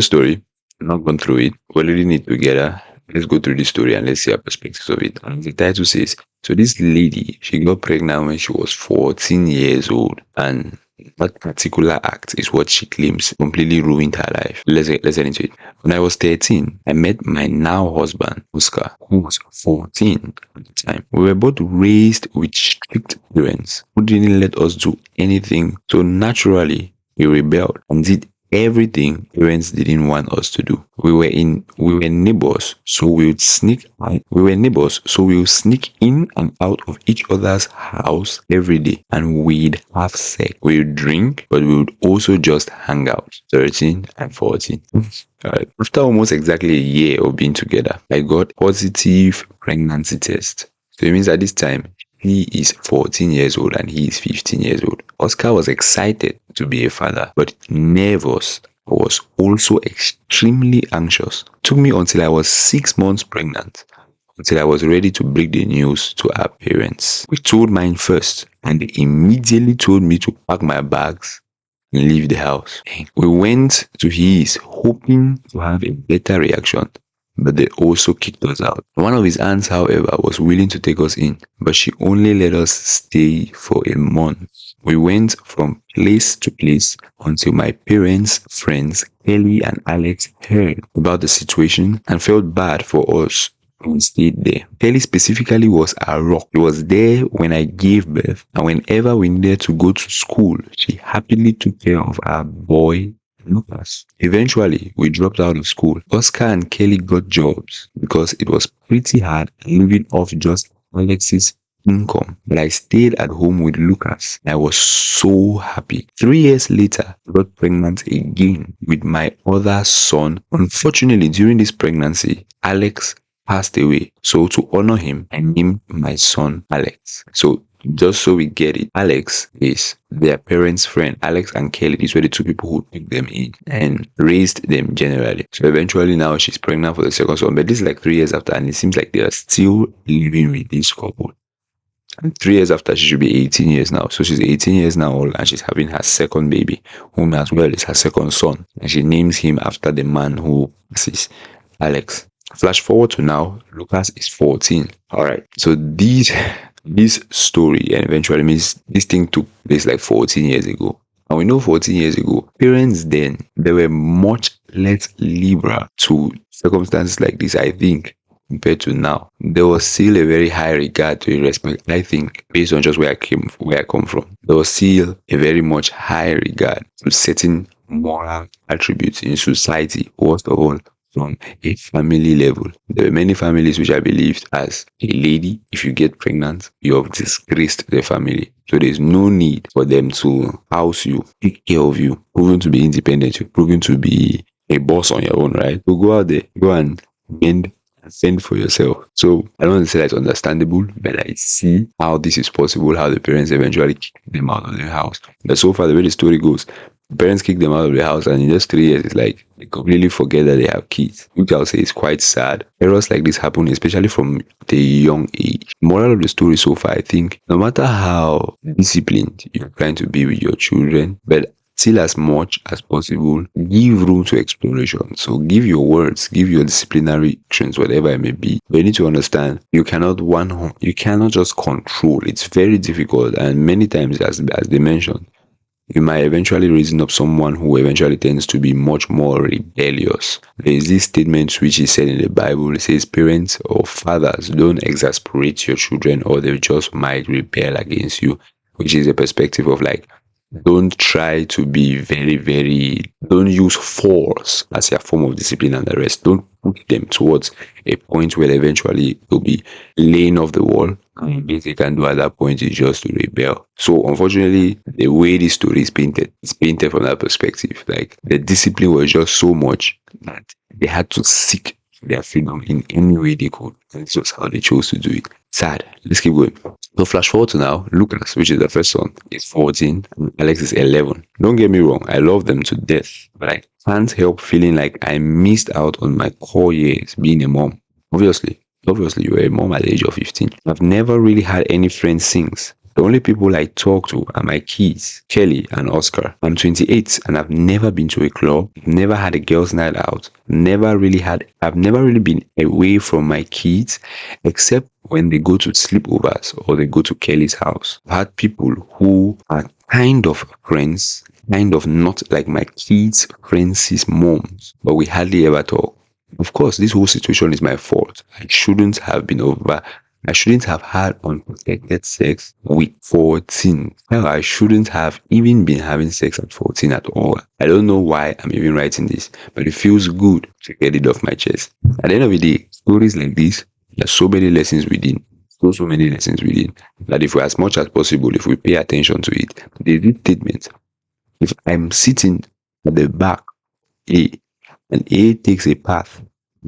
Story. I'm not gone through it. We're reading it together. Let's go through the story and let's see our perspectives of it. And the title says, so this lady, she got pregnant when she was 14 years old, and that particular act is what she claims completely ruined her life. Let's get into it. When I was 13, I met my now husband, Oscar, who was 14 at the time. We were both raised with strict parents who didn't let us do anything. So naturally, we rebelled and did everything parents didn't want us to do. We were neighbors, so we would sneak in and out of each other's house every day, and we'd have sex. We would drink, but we would also just hang out. 13 and 14. Alright. After almost exactly a year of being together, I got positive pregnancy test. So it means at this time he is 14 years old and he is 15 years old. Oscar was excited to be a father, but nervous. Was also extremely anxious. It took me until I was 6 months pregnant until I was ready to break the news to our parents. We told mine first, and they immediately told me to pack my bags and leave the house. We went to his, hoping to have a better reaction, but they also kicked us out. One of his aunts, however, was willing to take us in, but she only let us stay for a month. We went from place to place until my parents' friends, Kelly and Alex, heard about the situation and felt bad for us and stayed there. Kelly specifically was a rock. She was there when I gave birth, and whenever we needed to go to school, she happily took care of our boy Lucas. Eventually, we dropped out of school. Oscar and Kelly got jobs because it was pretty hard living off just Alex's income, but I stayed at home with Lucas. I was so happy. 3 years later, I got pregnant again with my other son. Unfortunately, during this pregnancy, Alex passed away. So to honor him, I named my son Alex. So just so we get it, Alex is their parents' friend. Alex and Kelly, these were the two people who took them in and raised them generally. So eventually now she's pregnant for the second son. But this is like 3 years after, and it seems like they are still living with this couple. And 3 years after, she should be 18 years now. So she's 18 years now old, and she's having her second baby, whom as well is her second son. And she names him after the man who passes, Alex. Flash forward to now, Lucas is 14. Alright, so this story and eventually means this thing took place like 14 years ago. And we know 14 years ago, parents then, they were much less liberal to circumstances like this, I think, compared to now. There was still a very high regard to respect, I think, based on just where I come from. There was still a very much high regard to certain moral attributes in society, first of all, from a family level. There were many families which I believed as a lady, if you get pregnant, you have disgraced the family. So there's no need for them to house you, take care of you, proven to be independent, you're proven to be a boss on your own, right? So go out there, go and fend for yourself. So I don't want to say that's understandable, but I see how this is possible, how the parents eventually kick them out of the house. But so far, the way the story goes, the parents kick them out of the house, and in just 3 years, it's like they completely forget that they have kids, which I'll say is quite sad. Errors like this happen, especially from the young age. Moral of the story so far, I think, no matter how disciplined you're trying to be with your children, but still as much as possible, give room to exploration. So give your words, give your disciplinary actions, whatever it may be. But you need to understand, you cannot just control. It's very difficult, and many times, as they mentioned, you might eventually raising up someone who eventually tends to be much more rebellious. There is this statement which is said in the Bible. It says, parents or fathers, don't exasperate your children or they just might rebel against you, which is a perspective of like, don't try to be don't use force as a form of discipline and the rest. Don't push them towards a point where eventually they'll be laying off the wall. And they can do at that point is just to rebel. So unfortunately, the way this story is painted, it's painted from that perspective. Like the discipline was just so much that they had to seek their freedom in any way they could. And it's just how they chose to do it. Sad. Let's keep going. So flash forward to now, Lucas, which is the first son, is 14 and Alex is 11. Don't get me wrong, I love them to death, but I can't help feeling like I missed out on my core years being a mom. Obviously, you were a mom at the age of 15. I've never really had any friends since. The only people I talk to are my kids, Kelly and Oscar. I'm 28 and I've never been to a club, never had a girls' night out, I've never really been away from my kids except when they go to sleepovers or they go to Kelly's house. I've had people who are kind of friends, kind of not like my kids' friends' moms, but we hardly ever talk. Of course, this whole situation is my fault. I shouldn't have had unprotected sex with 14. Hell, I shouldn't have even been having sex at 14 at all. I don't know why I'm even writing this, but it feels good to get it off my chest. At the end of the day, stories like this, there's so many lessons within. So many lessons within that if we, as much as possible, if we pay attention to it, there's this statement. If I'm sitting at the back, A, and A takes a path,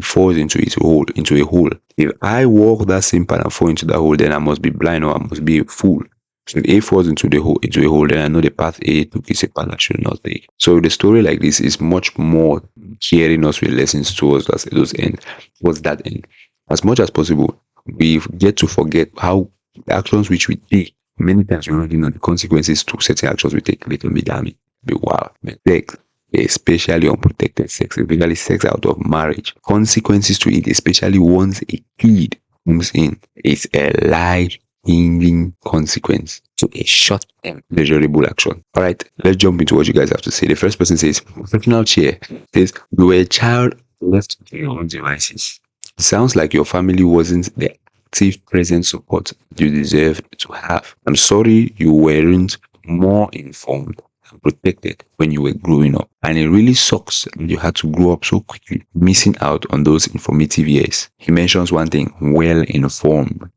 falls into a hole. If I walk that same path and fall into that hole, then I must be blind or I must be a fool. So if A falls into a hole, then I know the path A took is a path I should not take. So the story like this is much more sharing us with lessons towards that end. As much as possible, we get to forget how the actions which we take. Many times we already know the consequences to certain actions we take. They can be damning, be wild, sex, especially unprotected sex, especially sex out of marriage. Consequences to it, especially once a kid comes in, is a life-changing consequence to a short-term pleasurable action. All right, let's jump into what you guys have to say. The first person says, professional chair says, you were a child left to your own devices. It sounds like your family wasn't the active present support you deserved to have. I'm sorry you weren't more informed and protected when you were growing up. And it really sucks that you had to grow up so quickly, missing out on those informative years. He mentions one thing, well informed.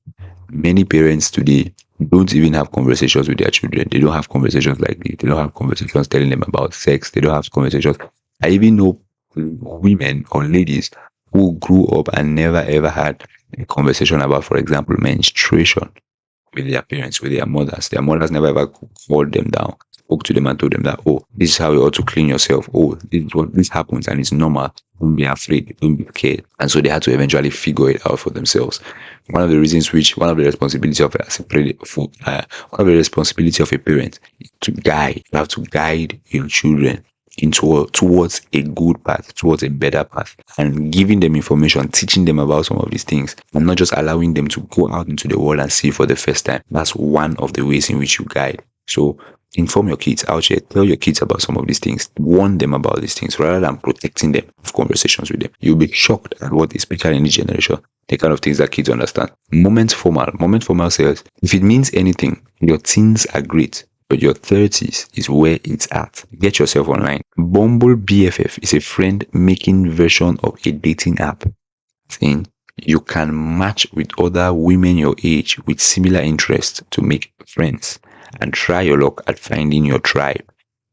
Many parents today don't even have conversations with their children. They don't have conversations like this. They don't have conversations telling them about sex. They don't have conversations. I even know women or ladies who grew up and never ever had a conversation about, for example, menstruation with their parents, with their mothers. Their mothers never ever called them down, spoke to them and told them that, oh, this is how you ought to clean yourself. Oh, this happens and it's normal. Don't be afraid. Don't be scared. And so they had to eventually figure it out for themselves. One of the responsibility of a parent is to guide. You have to guide your children towards a good path, towards a better path, and giving them information, teaching them about some of these things, and not just allowing them to go out into the world and see for the first time. That's one of the ways in which you guide. So inform your kids out here, tell your kids about some of these things, warn them about these things rather than protecting them, have conversations with them. You'll be shocked at what, especially in this generation, the kind of things that kids understand. Moment formal says, if it means anything, your teens are great, but your 30s is where it's at. Get yourself online. Bumble BFF is a friend-making version of a dating app. Saying you can match with other women your age with similar interests to make friends and try your luck at finding your tribe.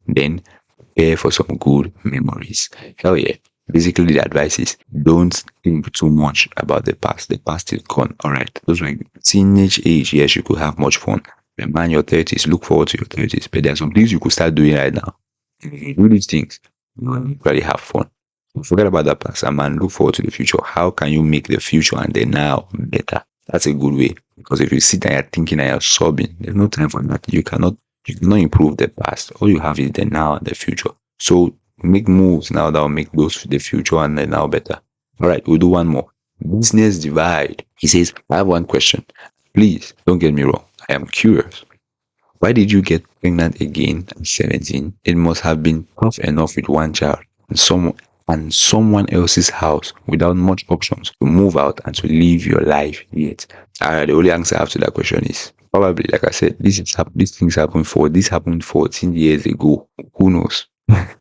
Then prepare for some good memories. Hell yeah. Basically, the advice is don't think too much about the past. The past is gone. Alright. Those were teenage age. Yes, you could have much fun. Man, your 30s, look forward to your 30s. But there are some things you could start doing right now. If you do these things, you will really have fun. Forget about that past and man, look forward to the future. How can you make the future and the now better? That's a good way. Because if you sit and you're thinking and you're sobbing, there's no time for that. You cannot improve the past. All you have is the now and the future. So make moves now that will make the future and the now better. Alright, we'll do one more. Business divide. He says, I have one question. Please don't get me wrong. I am curious. Why did you get pregnant again at 17? It must have been tough enough with one child and someone else's house without much options to move out and to live your life yet. The only answer I have to that question is probably, like I said, this happened 14 years ago. Who knows?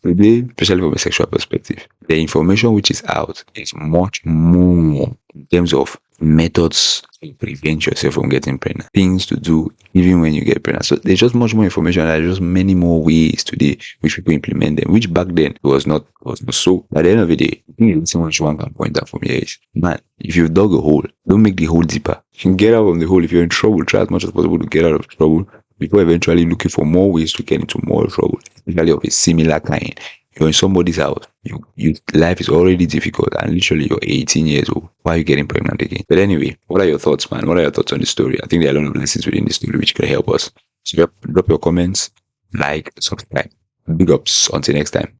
Today, especially from a sexual perspective, the information which is out is much more in terms of methods to prevent yourself from getting pregnant, things to do even when you get pregnant. So there's just much more information. There's just many more ways today which people implement them, which back then was not so. At the end of the day, I think the much one can point out from here is, man, if you've dug a hole, don't make the hole deeper. You can get out of the hole. If you're in trouble, try as much as possible to get out of trouble before eventually looking for more ways to get into more trouble, especially of a similar kind. You're in somebody's house. You life is already difficult, and literally you're 18 years old. Why are you getting pregnant again? But anyway, what are your thoughts, man? What are your thoughts on the story? I think there are a lot of lessons within the story which could help us. So drop your comments, like, subscribe. Big ups. Until next time.